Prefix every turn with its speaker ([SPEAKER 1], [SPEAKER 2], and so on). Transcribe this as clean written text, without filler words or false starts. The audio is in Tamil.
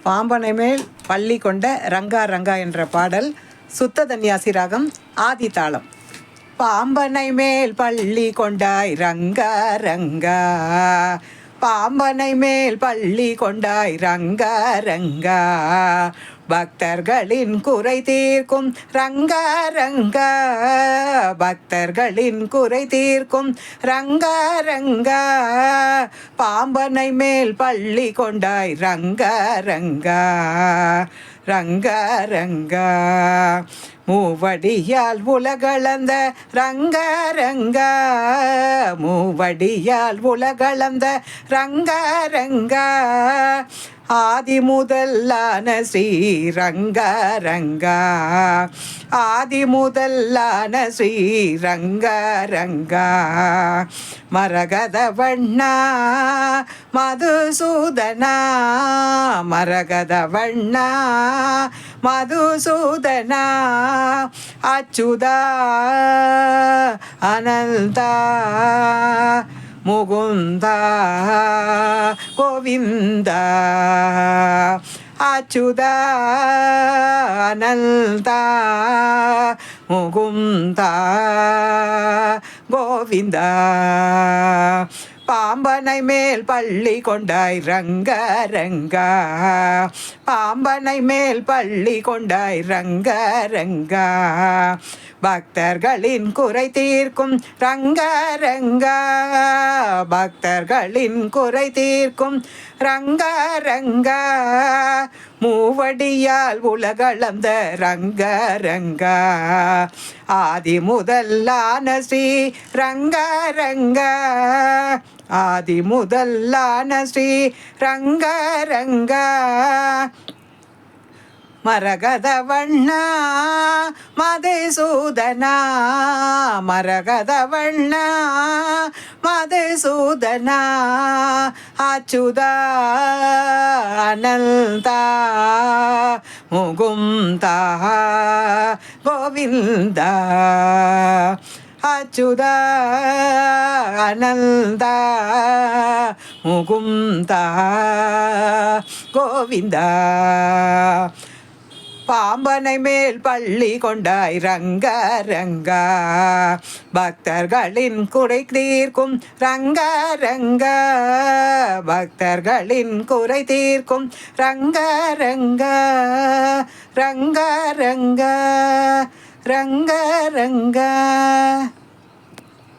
[SPEAKER 1] பாம்பனை மேல் பள்ளி கொண்ட ரங்கா ரங்கா என்ற பாடல் சுத்த தன்யாசி ராகம் ஆதி தாளம். பாம்பனை மேல் பள்ளி கொண்டாய் ரங்கா ரங்கா, பாம்பனை மேல் பள்ளி கொண்டாய் ரங்கா ரங்கா, பக்தர்களின் குறை தீர்க்கும் ரங்கா ரங்கா, பக்தர்களின் குறை தீர்க்கும் ரங்கா ரங்கா, பாம்பனை மேல் பள்ளி கொண்டாய் ரங்கா ரங்கா ரங்கா ரங்கா, மூவடியால் உலகளந்த ரங்கா ரங்கா, மூவடியால் உலகளந்த ரங்கா ரங்கா, ஆதி முதலான ஸ்ரீரங்கா ரங்கா, ஆதி முதலான ஸ்ரீரங்கா ரங்கா, மரகத வண்ணா மதுசூதனா, மரகத வண்ணா மதுசூதனா, அச்சுதா அனந்தா முகுந்தா கோவிந்தா, அச்சுதா அனந்தா முகுந்தா கோவிந்தா, பாம்பனை மேல் பள்ளி கொண்டாய் ரங்கா ரங்கா, பாம்பனை மேல் பள்ளி கொண்டாய் ரங்கா ரங்கா, பக்தர்களின் குறை தீர்க்கும் ரங்கா ரங்கா, பக்தர்களின் குறை தீர்க்கும் ரங்கா ரங்கா, மூவடியால் உலகளந்த ரங்கா ரங்கா, ஆதி முதலான ஸ்ரீ ரங்கா ரங்கா, ஆதி முதலான ஸ்ரீ ரங்கா ரங்கா, மரகத வண்ணா மதுசூதனா, மரகத வண்ணா மதுசூதனா, அச்சுதா அனந்தா முகுந்தா கோவிந்தா, அச்சுதா அனந்தா முகுந்தா கோவிந்தா, பாம்பனை மேல் பள்ளி கொண்டாய் ரங்கா ரங்கா, பக்தர்களின் குறை தீர்க்கும் ரங்கா ரங்கா, பக்தர்களின் குறை தீர்க்கும் ரங்கா ரங்கா ரங்கா ரங்கா ரங்கா ரங்கா.